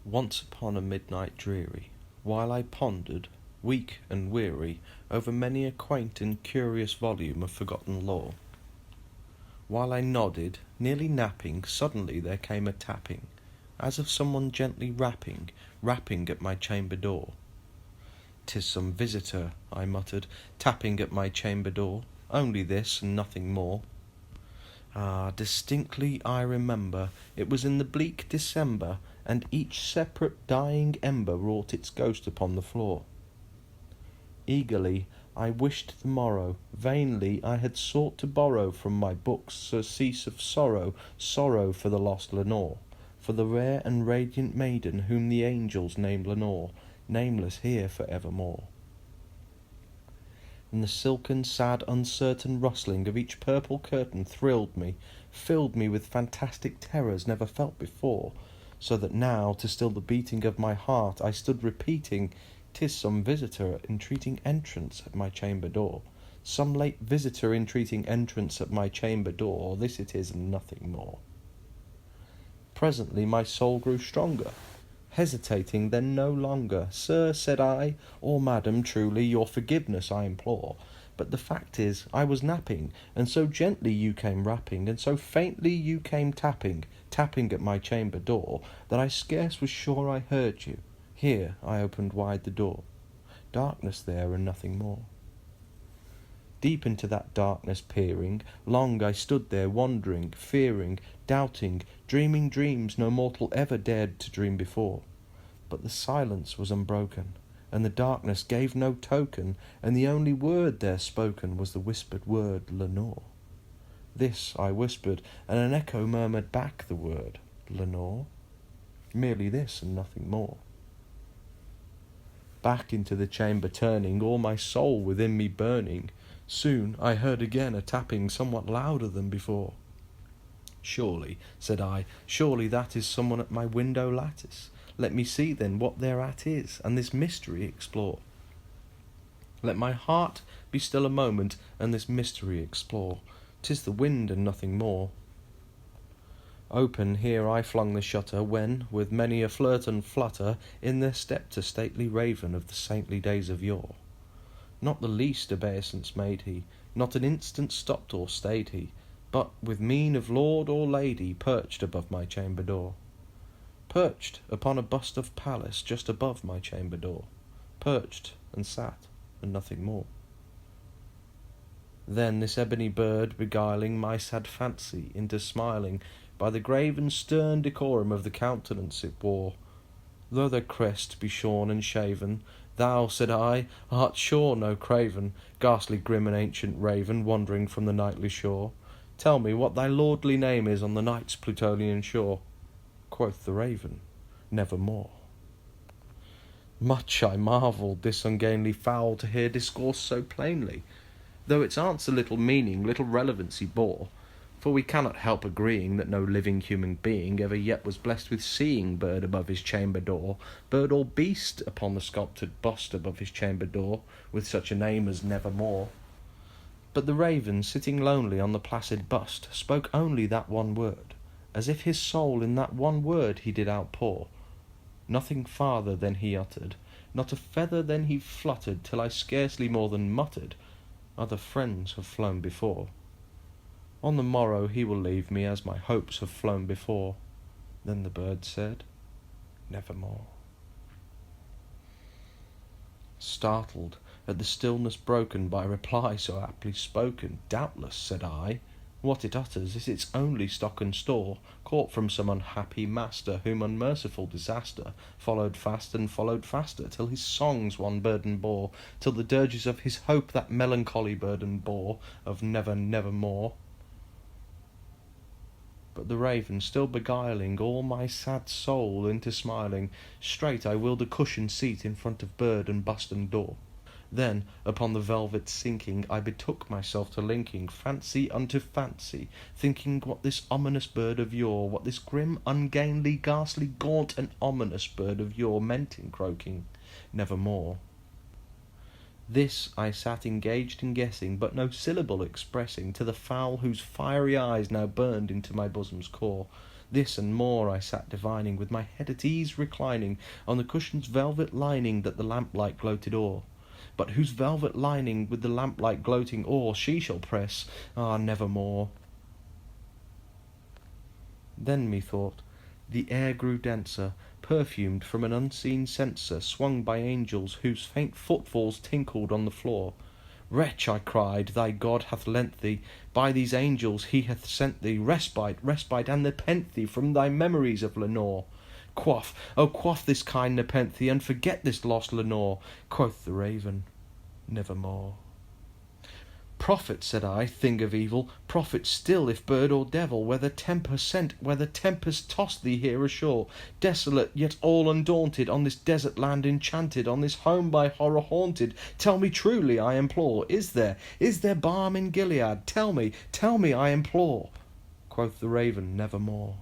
Once upon a midnight dreary, while I pondered, weak and weary, over many a quaint and curious volume of forgotten lore, while I nodded, nearly napping, suddenly there came a tapping, as of someone gently rapping at my chamber door. "'Tis some visitor," I muttered, "tapping at my chamber door. Only this, and nothing more." Ah, distinctly I remember, it was in the bleak December, and each separate dying ember wrought its ghost upon the floor. Eagerly I wished the morrow, vainly I had sought to borrow from my books surcease of sorrow, sorrow for the lost Lenore, for the rare and radiant maiden whom the angels named Lenore, nameless here for evermore. And the silken, sad, uncertain rustling of each purple curtain thrilled me, filled me with fantastic terrors never felt before, so that now, to still the beating of my heart, I stood repeating, "'Tis some visitor entreating entrance at my chamber door. Some late visitor entreating entrance at my chamber door. This it is, and nothing more." Presently my soul grew stronger. Hesitating then no longer, "Sir," said I, "or madam, truly, your forgiveness I implore. But the fact is, I was napping, and so gently you came rapping, and so faintly you came tapping at my chamber door, that I scarce was sure I heard you." Here I opened wide the door. Darkness there, and nothing more. Deep into that darkness peering, long I stood there wondering, fearing, doubting, dreaming dreams no mortal ever dared to dream before. But the silence was unbroken, and the darkness gave no token, and the only word there spoken was the whispered word "Lenore." This I whispered, and an echo murmured back the word "Lenore." Merely this, and nothing more. Back into the chamber turning, all my soul within me burning, soon I heard again a tapping somewhat louder than before. "Surely," said I, "surely that is someone at my window lattice. Let me see then what thereat is, and this mystery explore. Let my heart be still a moment, and this mystery explore. 'Tis the wind and nothing more." Open here I flung the shutter, when, with many a flirt and flutter, in there stepped a stately raven of the saintly days of yore. Not the least obeisance made he, not an instant stopped or stayed he, but, with mien of lord or lady, perched above my chamber door. Perched upon a bust of Pallas just above my chamber door. Perched and sat, and nothing more. Then this ebony bird, beguiling my sad fancy into smiling, by the grave and stern decorum of the countenance it wore, though their crest be shorn and shaven, "Thou," said I, "art sure no craven, ghastly grim and ancient raven, wandering from the nightly shore. Tell me what thy lordly name is on the night's Plutonian shore." Quoth the raven, "Nevermore." Much I marvelled this ungainly fowl to hear discourse so plainly, though its answer little meaning, little relevancy bore. For we cannot help agreeing that no living human being ever yet was blessed with seeing bird above his chamber door, bird or beast upon the sculptured bust above his chamber door, with such a name as Nevermore. But the raven, sitting lonely on the placid bust, spoke only that one word, as if his soul in that one word he did outpour. Nothing farther than he uttered, not a feather then he fluttered, till I scarcely more than muttered, "Other friends have flown before. On the morrow he will leave me, as my hopes have flown before." Then the bird said, "Nevermore." Startled at the stillness broken by reply so aptly spoken, "Doubtless," said I, "what it utters is its only stock and store, caught from some unhappy master, whom unmerciful disaster followed fast and followed faster, till his songs one burden bore, till the dirges of his hope that melancholy burden bore, of never, nevermore." But the raven, still beguiling all my sad soul into smiling, straight I willed a cushioned seat in front of bird and bust and door. Then, upon the velvet sinking, I betook myself to linking fancy unto fancy, thinking what this ominous bird of yore, what this grim, ungainly, ghastly, gaunt, and ominous bird of yore meant in croaking "Nevermore." This I sat engaged in guessing, but no syllable expressing, to the fowl whose fiery eyes now burned into my bosom's core, This and more I sat divining, with my head at ease reclining on the cushion's velvet lining that the lamplight gloated o'er. But whose velvet lining with the lamplight gloating o'er she shall press, nevermore. Then methought the air grew denser, perfumed from an unseen censer swung by angels whose faint footfalls tinkled on the floor. Wretch, I cried, thy God hath lent thee, by these angels he hath sent thee, respite, and nepenthe from thy memories of Lenore. Quaff, oh quaff this kind nepenthe, and forget this lost Lenore. Quoth the raven, nevermore. Prophet, said I, thing of evil, prophet still, if bird or devil, whether tempest sent, whether tempest tossed thee here ashore, desolate, yet all undaunted, on this desert land enchanted, on this home by horror haunted, tell me truly, I implore, is there balm in Gilead? Tell me, I implore. Quoth the raven, nevermore.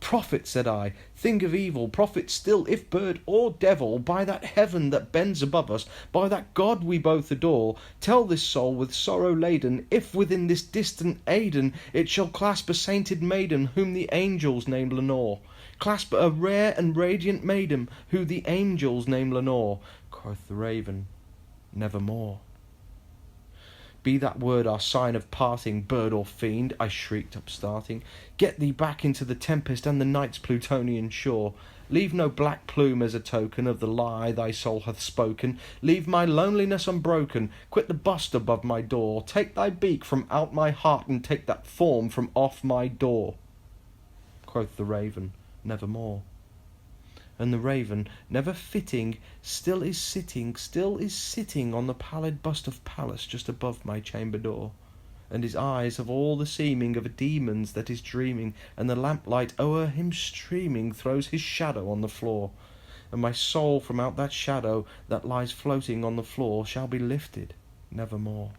Prophet, said I, thing of evil, prophet still, if bird or devil, by that heaven that bends above us, by that God we both adore, tell this soul with sorrow laden, if within this distant Aidenn it shall clasp a sainted maiden, whom the angels name Lenore. Clasp a rare and radiant maiden, who the angels name Lenore. Quoth the raven, nevermore. Be that word our sign of parting, bird or fiend, I shrieked upstarting. Get thee back into the tempest and the night's Plutonian shore. Leave no black plume as a token of the lie thy soul hath spoken. Leave my loneliness unbroken. Quit the bust above my door. Take thy beak from out my heart, and take that form from off my door. Quoth the raven, nevermore. And the raven, never fitting, still is sitting on the pallid bust of Pallas just above my chamber door. And his eyes have all the seeming of a demon's that is dreaming, and the lamplight o'er him streaming throws his shadow on the floor. And my soul from out that shadow that lies floating on the floor shall be lifted nevermore.